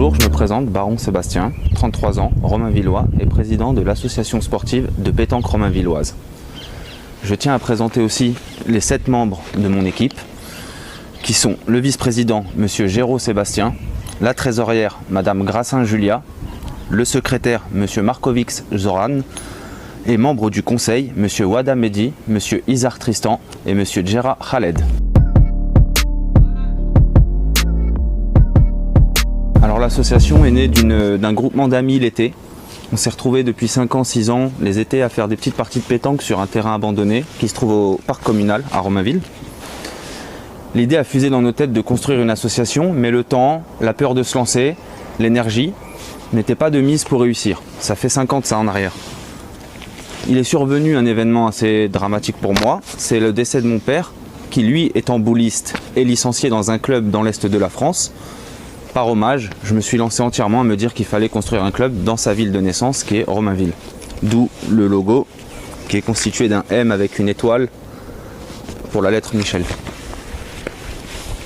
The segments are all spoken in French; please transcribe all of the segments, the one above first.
Bonjour, je me présente, Baron Sébastien, 33 ans, Romainvillois et président de l'association sportive de pétanque romainvilloise. Je tiens à présenter aussi les 7 membres de mon équipe, qui sont le vice-président, M. Géraud Sébastien, la trésorière, Mme Grassin Julia, le secrétaire, M. Markovix Zoran, et membres du conseil, M. Wada Mehdi, M. Izar Tristan et M. Djera Khaled. Alors l'association est née d'un groupement d'amis l'été. On s'est retrouvés depuis 5 ans, 6 ans, les étés à faire des petites parties de pétanque sur un terrain abandonné qui se trouve au parc communal à Romainville. L'idée a fusé dans nos têtes de construire une association, mais le temps, la peur de se lancer, l'énergie n'étaient pas de mise pour réussir. Ça fait 5 ans de ça en arrière. Il est survenu un événement assez dramatique pour moi, c'est le décès de mon père, qui lui, étant bouliste, est licencié dans un club dans l'est de la France. Par hommage, je me suis lancé entièrement à me dire qu'il fallait construire un club dans sa ville de naissance qui est Romainville. D'où le logo qui est constitué d'un M avec une étoile pour la lettre Michel.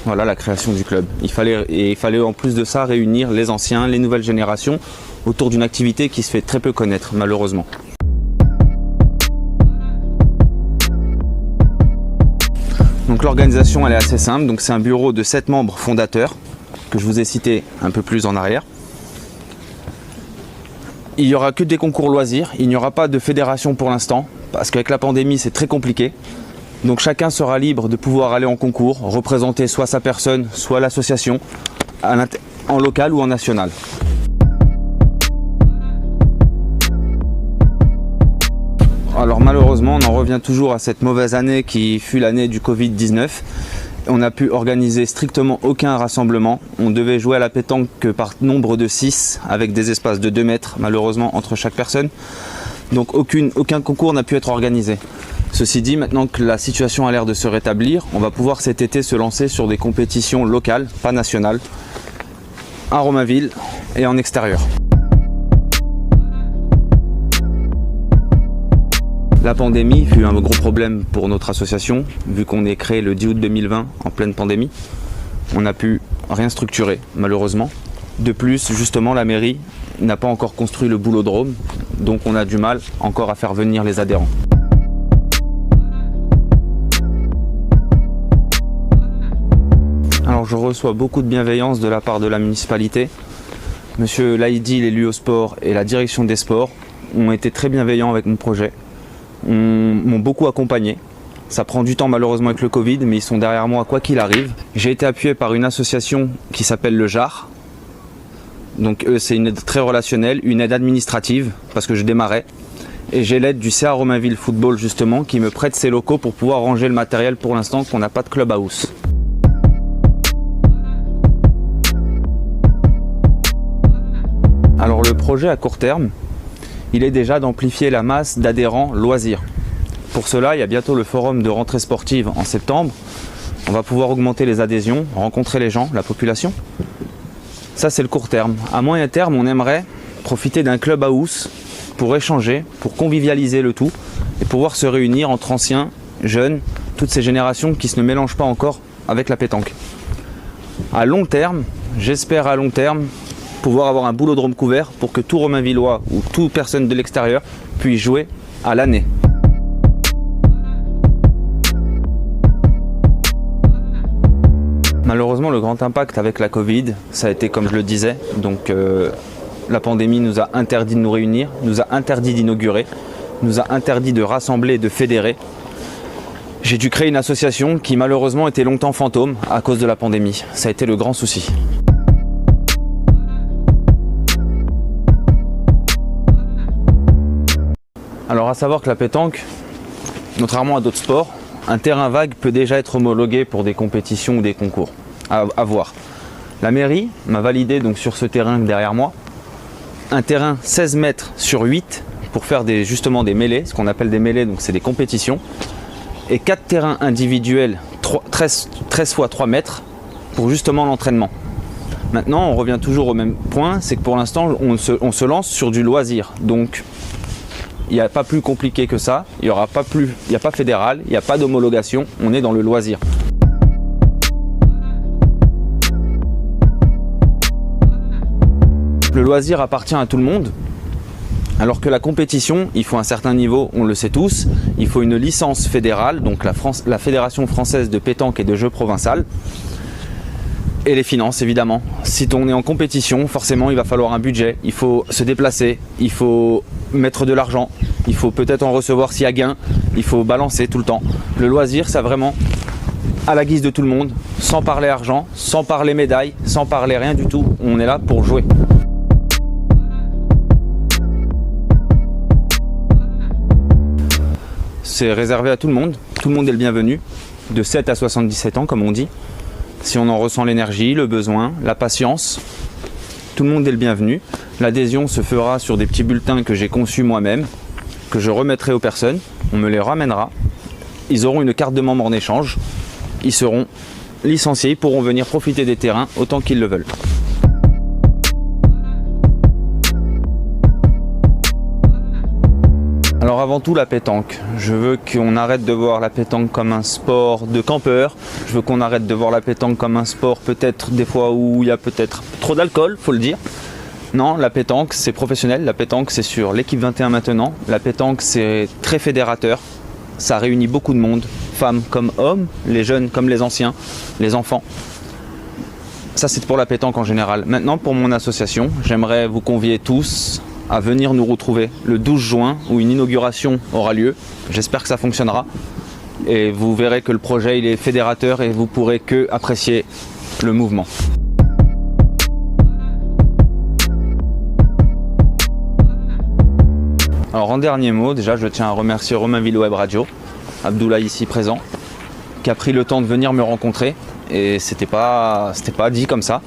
Voilà la création du club. Il fallait en plus de ça réunir les anciens, les nouvelles générations autour d'une activité qui se fait très peu connaître malheureusement. Donc l'organisation elle est assez simple, donc c'est un bureau de 7 membres fondateurs que je vous ai cité un peu plus en arrière. Il n'y aura que des concours loisirs, il n'y aura pas de fédération pour l'instant, parce qu'avec la pandémie c'est très compliqué. Donc chacun sera libre de pouvoir aller en concours, représenter soit sa personne, soit l'association, en local ou en national. Alors malheureusement on en revient toujours à cette mauvaise année qui fut l'année du Covid-19. On n'a pu organiser strictement aucun rassemblement. On devait jouer à la pétanque que par nombre de 6 avec des espaces de 2 mètres malheureusement entre chaque personne. Donc aucun concours n'a pu être organisé. Ceci dit, maintenant que la situation a l'air de se rétablir, on va pouvoir cet été se lancer sur des compétitions locales, pas nationales, à Romainville et en extérieur. La pandémie fut un gros problème pour notre association, vu qu'on est créé le 10 août 2020 en pleine pandémie. On n'a pu rien structurer, malheureusement. De plus, justement, la mairie n'a pas encore construit le boulodrome, donc on a du mal encore à faire venir les adhérents. Alors je reçois beaucoup de bienveillance de la part de la municipalité. Monsieur Laïdi, l'élu au sport et la direction des sports ont été très bienveillants avec mon projet. M'ont beaucoup accompagné. Ça prend du temps malheureusement avec le Covid, mais ils sont derrière moi quoi qu'il arrive. J'ai été appuyé par une association qui s'appelle le JAR. Donc eux c'est une aide très relationnelle, une aide administrative parce que je démarrais. Et j'ai l'aide du CA Romainville Football justement qui me prête ses locaux pour pouvoir ranger le matériel pour l'instant qu'on n'a pas de clubhouse. Alors le projet à court terme, il est déjà d'amplifier la masse d'adhérents loisirs. Pour cela, il y a bientôt le forum de rentrée sportive en septembre. On va pouvoir augmenter les adhésions, rencontrer les gens, la population. Ça, c'est le court terme. À moyen terme, on aimerait profiter d'un clubhouse pour échanger, pour convivialiser le tout et pouvoir se réunir entre anciens, jeunes, toutes ces générations qui ne se mélangent pas encore avec la pétanque. À long terme, j'espère à long terme, pouvoir avoir un boulodrome couvert pour que tout Romainvillois ou toute personne de l'extérieur puisse jouer à l'année. Malheureusement, le grand impact avec la Covid, ça a été comme je le disais, donc la pandémie nous a interdit de nous réunir, nous a interdit d'inaugurer, nous a interdit de rassembler et de fédérer. J'ai dû créer une association qui malheureusement était longtemps fantôme à cause de la pandémie. Ça a été le grand souci. Alors à savoir que la pétanque, contrairement à d'autres sports, un terrain vague peut déjà être homologué pour des compétitions ou des concours à voir. La mairie m'a validé donc sur ce terrain derrière moi un terrain 16 mètres sur 8 pour faire justement des mêlées, ce qu'on appelle des mêlées, donc c'est des compétitions, et 4 terrains individuels 13 x 3 mètres pour justement l'entraînement. Maintenant on revient toujours au même point, c'est que pour l'instant on se lance sur du loisir, donc il n'y a pas plus compliqué que ça, il n'y a pas fédéral, il n'y a pas d'homologation, on est dans le loisir. loisir appartient à tout le monde, alors que la compétition, il faut un certain niveau, on le sait tous, il faut une licence fédérale, donc la Fédération française de pétanque et de jeux provincial, et les finances évidemment. Si on est en compétition, forcément il va falloir un budget, il faut se déplacer, il faut mettre de l'argent, il faut peut-être en recevoir s'il y a gain, il faut balancer tout le temps. Le loisir, c'est vraiment à la guise de tout le monde, sans parler argent, sans parler médaille, sans parler rien du tout, on est là pour jouer. C'est réservé à tout le monde est le bienvenu, de 7 à 77 ans comme on dit. Si on en ressent l'énergie, le besoin, la patience, tout le monde est le bienvenu. L'adhésion se fera sur des petits bulletins que j'ai conçus moi-même, que je remettrai aux personnes, on me les ramènera. Ils auront une carte de membre en échange, ils seront licenciés, ils pourront venir profiter des terrains autant qu'ils le veulent. Alors avant tout la pétanque, je veux qu'on arrête de voir la pétanque comme un sport de campeur, je veux qu'on arrête de voir la pétanque comme un sport peut-être des fois où il y a peut-être trop d'alcool, faut le dire. Non, la pétanque c'est professionnel, la pétanque c'est sur l'équipe 21 maintenant, la pétanque c'est très fédérateur, ça réunit beaucoup de monde, femmes comme hommes, les jeunes comme les anciens, les enfants. Ça c'est pour la pétanque en général. Maintenant pour mon association, j'aimerais vous convier tous à venir nous retrouver le 12 juin où une inauguration aura lieu. J'espère que ça fonctionnera et vous verrez que le projet il est fédérateur et vous pourrez que apprécier le mouvement. Alors en dernier mot, déjà je tiens à remercier Romainville Web Radio, Abdoulaye ici présent, qui a pris le temps de venir me rencontrer et c'était pas dit comme ça.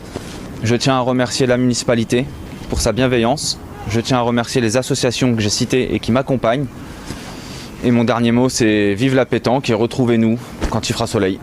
Je tiens à remercier la municipalité pour sa bienveillance. Je tiens à remercier les associations que j'ai citées et qui m'accompagnent. Et mon dernier mot, c'est vive la pétanque et retrouvez-nous quand il fera soleil.